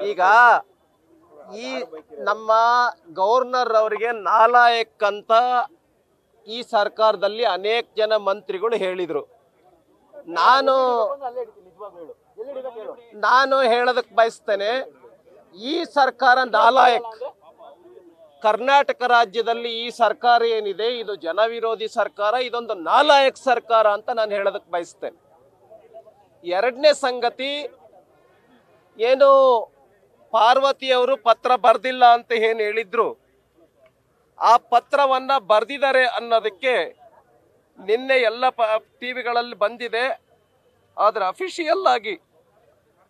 ಈಗ ಈ ನಮ್ಮ ಗವರ್ನರ್ ಅವರಿಗೆ ನಾಲಾಯಕ್ ಅಂತ ಈ ಸರ್ಕಾರದಲ್ಲಿ ಅನೇಕ ಜನ ಮಂತ್ರಿಗಳು ಹೇಳಿದ್ರು. ನಾನು ಹೇಳೋದಕ್ಕೆ ಬಯಸ್ತೇನೆ, ಈ ಸರ್ಕಾರ ನಾಲಾಯಕ್. ಕರ್ನಾಟಕ ರಾಜ್ಯದಲ್ಲಿ ಈ ಸರ್ಕಾರ ಏನಿದೆ ಇದು ಜನವಿರೋಧಿ ಸರ್ಕಾರ, ಇದೊಂದು ನಾಲಾಯಕ್ ಸರ್ಕಾರ ಅಂತ ನಾನು ಹೇಳೋದಕ್ಕೆ ಬಯಸ್ತೇನೆ. ಎರಡನೇ ಸಂಗತಿ, ಏನು ಪಾರ್ವತಿ ಅವರು ಪತ್ರ ಬರ್ದಿಲ್ಲ ಅಂತ ಏನು ಹೇಳಿದ್ರು, ಆ ಪತ್ರವನ್ನ ಬರ್ದಿದ್ದಾರೆ ಅನ್ನೋದಕ್ಕೆ ನಿನ್ನೆ ಎಲ್ಲ ಟಿವಿಗಳಲ್ಲಿ ಬಂದಿದೆ. ಆದ್ರೆ ಅಫಿಷಿಯಲ್ ಆಗಿ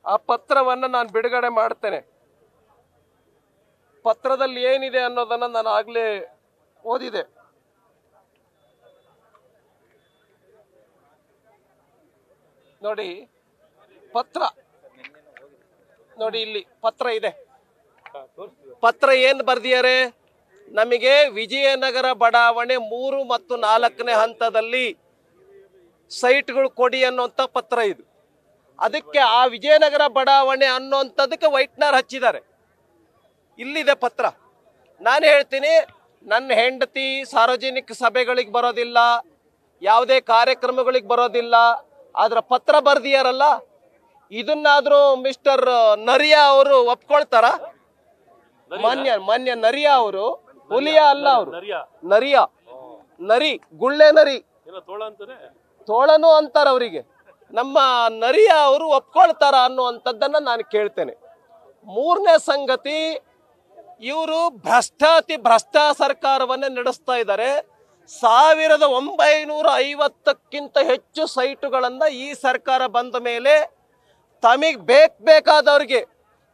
ಆ ಪತ್ರವನ್ನ ನಾನು ಬಿಡುಗಡೆ ಮಾಡ್ತೇನೆ. ಪತ್ರದಲ್ಲಿ ಏನಿದೆ ಅನ್ನೋದನ್ನ ನಾನು ಆಗ್ಲೇ ಓದಿದೆ. ನೋಡಿ ಪತ್ರ, ನೋಡಿ ಇಲ್ಲಿ ಪತ್ರ ಇದೆ. ಪತ್ರ ಏನ್ ಬರ್ದಿದ್ದಾರೆ, ನಮಗೆ ವಿಜಯನಗರ ಬಡಾವಣೆ 3 ಮತ್ತು 4ನೇ ಹಂತದಲ್ಲಿ ಸೈಟ್ಗಳು ಕೊಡಿ ಅನ್ನೋಂಥ ಪತ್ರ ಇದು. ಅದಕ್ಕೆ ಆ ವಿಜಯನಗರ ಬಡಾವಣೆ ಅನ್ನೋಂಥದಕ್ಕೆ ವೈಟ್ನರ್ ಹಚ್ಚಿದ್ದಾರೆ. ಇಲ್ಲಿದೆ ಪತ್ರ. ನಾನು ಹೇಳ್ತೀನಿ, ನನ್ನ ಹೆಂಡತಿ ಸಾರ್ವಜನಿಕ ಸಭೆಗಳಿಗೆ ಬರೋದಿಲ್ಲ, ಯಾವುದೇ ಕಾರ್ಯಕ್ರಮಗಳಿಗೆ ಬರೋದಿಲ್ಲ, ಆದ್ರೆ ಪತ್ರ ಬರ್ದಿಯಾರಲ್ಲ, ಇದನ್ನಾದ್ರೂ ಮಿಸ್ಟರ್ ನರಿಯಾ ಅವರು ಒಪ್ಕೊಳ್ತಾರ? ಮಾನ್ಯ ನರಿಯಾ ಅವರು, ಹುಲಿಯಾ ಅಲ್ಲ ಅವರು, ನರಿಯಾ, ನರಿ, ಗುಳ್ಳೆ ನರಿ, ತೋಳನು ಅಂತಾರ ಅವರಿಗೆ. ನಮ್ಮ ನರಿಯಾ ಅವರು ಒಪ್ಕೊಳ್ತಾರ ಅನ್ನುವಂಥದ್ದನ್ನ ನಾನು ಕೇಳ್ತೇನೆ. ಮೂರನೇ ಸಂಗತಿ, ಇವರು ಭ್ರಷ್ಟ ಸರ್ಕಾರವನ್ನೇ ನಡೆಸ್ತಾ ಇದ್ದಾರೆ. 1950ಕ್ಕಿಂತ ಹೆಚ್ಚು ಸೈಟುಗಳನ್ನ ಈ ಸರ್ಕಾರ ಬಂದ ಮೇಲೆ ತಮಗೆ ಬೇಕಾದವ್ರಿಗೆ,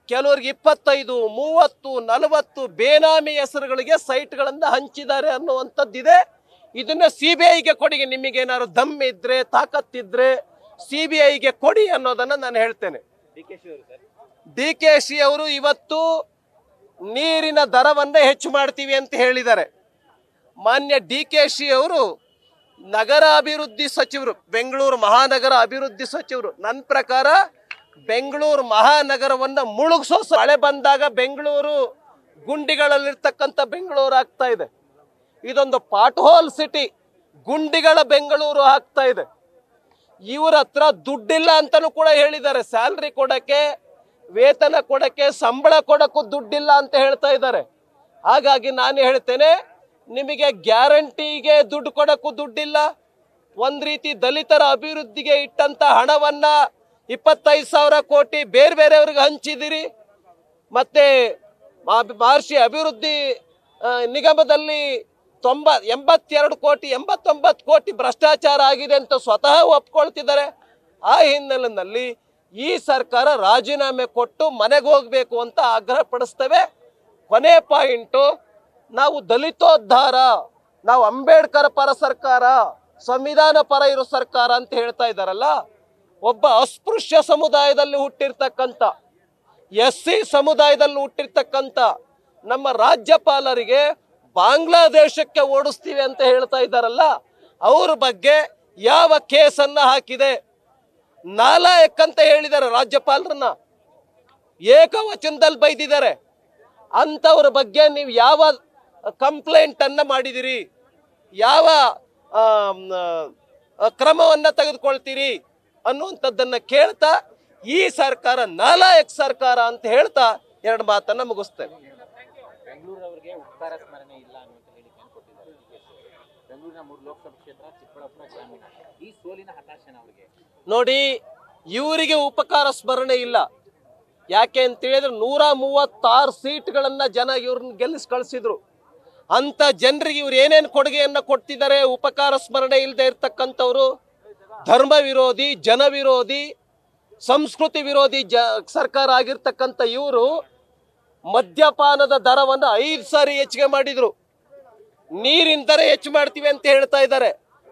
ಕೆಲವ್ರಿಗೆ 25, 30, 40 ಬೇನಾಮಿ ಹೆಸರುಗಳಿಗೆ ಸೈಟ್ಗಳನ್ನ ಹಂಚಿದ್ದಾರೆ ಅನ್ನುವಂಥದ್ದಿದೆ. ಇದನ್ನ CBIಗೆ ಕೊಡಿ, ನಿಮಗೇನಾದ್ರು ದಮ್ ಇದ್ರೆ, ತಾಕತ್ತಿದ್ರೆ CBIಗೆ ಕೊಡಿ ಅನ್ನೋದನ್ನ ನಾನು ಹೇಳ್ತೇನೆ. DKಶಿ ಅವರು ಇವತ್ತು ನೀರಿನ ದರವನ್ನ ಹೆಚ್ಚು ಮಾಡ್ತೀವಿ ಅಂತ ಹೇಳಿದ್ದಾರೆ. ಮಾನ್ಯ DKಶಿ ಅವರು ನಗರಾಭಿವೃದ್ಧಿ ಸಚಿವರು, ಬೆಂಗಳೂರು ಮಹಾನಗರ ಅಭಿವೃದ್ಧಿ ಸಚಿವರು. ನನ್ನ ಪ್ರಕಾರ ಬೆಂಗಳೂರು ಮಹಾನಗರವನ್ನ ಮುಳುಗಿಸೋ, ಮಳೆ ಬಂದಾಗ ಬೆಂಗಳೂರು ಗುಂಡಿಗಳಲ್ಲಿರ್ತಕ್ಕಂಥ ಬೆಂಗಳೂರು ಆಗ್ತಾ ಇದೆ. ಇದೊಂದು ಪಾಟ್ ಹೋಲ್ ಸಿಟಿ, ಗುಂಡಿಗಳ ಬೆಂಗಳೂರು ಆಗ್ತಾ ಇದೆ. ಇವ್ರ ಹತ್ರ ದುಡ್ಡಿಲ್ಲ ಅಂತಾನೂ ಕೂಡ ಹೇಳಿದ್ದಾರೆ. ಸ್ಯಾಲ್ರಿ ಕೊಡಕ್ಕೆ, ವೇತನ ಕೊಡಕ್ಕೆ, ಸಂಬಳ ಕೊಡಕ್ಕೂ ದುಡ್ಡಿಲ್ಲ ಅಂತ ಹೇಳ್ತಾ ಇದ್ದಾರೆ. ಹಾಗಾಗಿ ನಾನು ಹೇಳ್ತೇನೆ, ನಿಮಗೆ ಗ್ಯಾರಂಟಿಗೆ ದುಡ್ಡು ಕೊಡಕ್ಕೂ ದುಡ್ಡಿಲ್ಲ. ಒಂದ್ ರೀತಿ ದಲಿತರ ಅಭಿವೃದ್ಧಿಗೆ ಇಟ್ಟಂತ ಹಣವನ್ನ 25,000 ಕೋಟಿ ಬೇರೆ ಬೇರೆಯವ್ರಿಗೆ ಹಂಚಿದಿರಿ. ಮತ್ತೆ ಮಹರ್ಷಿ ಅಭಿವೃದ್ಧಿ ನಿಗಮದಲ್ಲಿ 82 ಕೋಟಿ, 89 ಕೋಟಿ ಭ್ರಷ್ಟಾಚಾರ ಆಗಿದೆ ಅಂತ ಸ್ವತಃ ಒಪ್ಕೊಳ್ತಿದ್ದಾರೆ. ಆ ಹಿನ್ನೆಲೆಯಲ್ಲಿ ಈ ಸರ್ಕಾರ ರಾಜೀನಾಮೆ ಕೊಟ್ಟು ಮನೆಗೆ ಹೋಗ್ಬೇಕು ಅಂತ ಆಗ್ರಹ ಪಡಿಸ್ತೇವೆ. ಕೊನೆ ಪಾಯಿಂಟು, ನಾವು ದಲಿತೋದ್ಧಾರ, ನಾವು ಅಂಬೇಡ್ಕರ್ ಪರ ಸರ್ಕಾರ, ಸಂವಿಧಾನ ಪರ ಇರೋ ಸರ್ಕಾರ ಅಂತ ಹೇಳ್ತಾ ಇದ್ದಾರಲ್ಲ, ಒಬ್ಬ ಅಸ್ಪೃಶ್ಯ ಸಮುದಾಯದಲ್ಲಿ ಹುಟ್ಟಿರ್ತಕ್ಕಂಥ, SC ಸಮುದಾಯದಲ್ಲಿ ಹುಟ್ಟಿರ್ತಕ್ಕಂಥ ನಮ್ಮ ರಾಜ್ಯಪಾಲರಿಗೆ ಬಾಂಗ್ಲಾದೇಶಕ್ಕೆ ಓಡಿಸ್ತೀವಿ ಅಂತ ಹೇಳ್ತಾ ಇದ್ದಾರಲ್ಲ, ಅವ್ರ ಬಗ್ಗೆ ಯಾವ ಕೇಸನ್ನ ಹಾಕಿದೆ? ನಾಲಾಯಕ್ ಅಂತ ಹೇಳಿದ್ದಾರೆ ರಾಜ್ಯಪಾಲರನ್ನ, ಏಕವಚನದಲ್ಲಿ ಬೈದಿದ್ದಾರೆ. ಅಂತವ್ರ ಬಗ್ಗೆ ನೀವು ಯಾವ ಕಂಪ್ಲೇಂಟ್ ಅನ್ನ ಮಾಡಿದಿರಿ? ಯಾವ ಕ್ರಮವನ್ನ ತೆಗೆದುಕೊಳ್ತೀರಿ ಅನ್ನುವಂಥದ್ದನ್ನ ಕೇಳ್ತಾ, ಈ ಸರ್ಕಾರ ನಾಲಾಯಕ್ ಸರ್ಕಾರ ಅಂತ ಹೇಳ್ತಾ 2 ಮಾತನ್ನ ಮುಗಿಸ್ತೇನೆ. ಬೆಂಗಳೂರವರಿಗೆ ಉಪಕಾರ ಸ್ಮರಣೆ ಇಲ್ಲ ಅನ್ನುವಂತ ಹೇಳಿಕೆಯನ್ನು ಕೊಟ್ಟಿದ್ದಾರೆ. ಬೆಂಗಳೂರಿನ 3 ಲೋಕಸಭಾ ಕ್ಷೇತ್ರ, ಚಿಕ್ಕಬಳ್ಳಾಪುರ ಗ್ರಾಮೀಣ, ಈ ಸೋಲಿನ ಹತಾಶನ ಅವರಿಗೆ. ನೋಡಿ, ಇವರಿಗೆ ಉಪಕಾರ ಸ್ಮರಣೆ ಇಲ್ಲ. ಯಾಕೆ ಅಂತ ಹೇಳಿದ್ರೆ 136 ಸೀಟ್ಗಳನ್ನ ಜನ ಇವ್ರನ್ನ ಗೆಲ್ಲಿಸಿ ಕಳಿಸಿದ್ರು. ಅಂತ ಜನರಿಗೆ ಇವ್ರು ಏನೇನು ಕೊಡುಗೆಯನ್ನ ಕೊಡ್ತಿದ್ದಾರೆ? ಉಪಕಾರ ಸ್ಮರಣೆ ಇಲ್ಲದೆ ಇರ್ತಕ್ಕಂಥವ್ರು, ಧರ್ಮ ವಿರೋಧಿ, ಜನ ವಿರೋಧಿ, ಸಂಸ್ಕೃತಿ ವಿರೋಧಿ ಸರ್ಕಾರ ಆಗಿರ್ತಕ್ಕಂಥ ಇವರು ಮದ್ಯಪಾನದ ದರವನ್ನು 5 ಸಾರಿ ಹೆಚ್ಚಿಗೆ ಮಾಡಿದ್ರು. ನೀರಿನ ದರ ಹೆಚ್ಚು ಮಾಡ್ತೀವಿ ಅಂತ ಹೇಳ್ತಾ ಇದ್ದಾರೆ.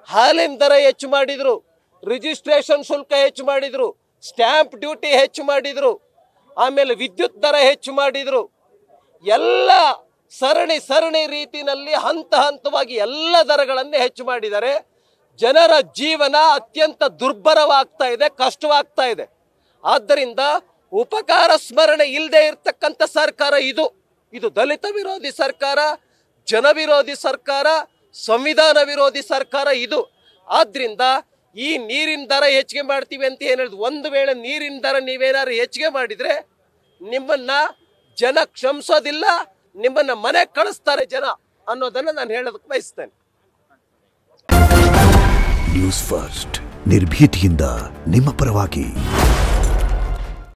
ಹಾಲಿನ ದರ ಹೆಚ್ಚು ಮಾಡಿದ್ರು, ರಿಜಿಸ್ಟ್ರೇಷನ್ ಶುಲ್ಕ ಹೆಚ್ಚು ಮಾಡಿದ್ರು, ಸ್ಟ್ಯಾಂಪ್ ಡ್ಯೂಟಿ ಹೆಚ್ಚು ಮಾಡಿದ್ರು, ಆಮೇಲೆ ವಿದ್ಯುತ್ ದರ ಹೆಚ್ಚು ಮಾಡಿದ್ರು. ಎಲ್ಲ ಸರಣಿ ರೀತಿಯಲ್ಲಿ ಹಂತವಾಗಿ ಎಲ್ಲ ದರಗಳನ್ನೇ ಹೆಚ್ಚು ಮಾಡಿದ್ದಾರೆ. ಜನರ ಜೀವನ ಅತ್ಯಂತ ದುರ್ಭರವಾಗ್ತಾ ಇದೆ, ಕಷ್ಟವಾಗ್ತಾ ಇದೆ. ಆದ್ದರಿಂದ ಉಪಕಾರ ಸ್ಮರಣೆ ಇಲ್ಲದೆ ಇರ್ತಕ್ಕಂಥ ಸರ್ಕಾರ ಇದು. ಇದು ದಲಿತ ವಿರೋಧಿ ಸರ್ಕಾರ, ಜನ ವಿರೋಧಿ ಸರ್ಕಾರ, ಸಂವಿಧಾನ ವಿರೋಧಿ ಸರ್ಕಾರ ಇದು. ಆದ್ರಿಂದ ಈ ನೀರಿನ ದರ ಹೆಚ್ಚಿಗೆ ಮಾಡ್ತೀವಿ ಅಂತ ಏನು ಹೇಳಿದ್ರು, ಒಂದು ವೇಳೆ ನೀರಿನ ದರ ನೀವೇನಾದ್ರು ಹೆಚ್ಚಿಗೆ ಮಾಡಿದ್ರೆ ನಿಮ್ಮನ್ನ ಜನ ಕ್ಷಮಿಸೋದಿಲ್ಲ, ನಿಮ್ಮನ್ನ ಮನೆಗೆ ಕಳಿಸ್ತಾರೆ ಜನ ಅನ್ನೋದನ್ನ ನಾನು ಹೇಳೋದಕ್ಕೆ ಬಯಸ್ತೇನೆ. ನ್ಯೂಸ್ ಫಸ್ಟ್ ನಿರ್ಭೀತಿಯಿಂದ ನಿಮ್ಮ ಪರವಾಗಿ.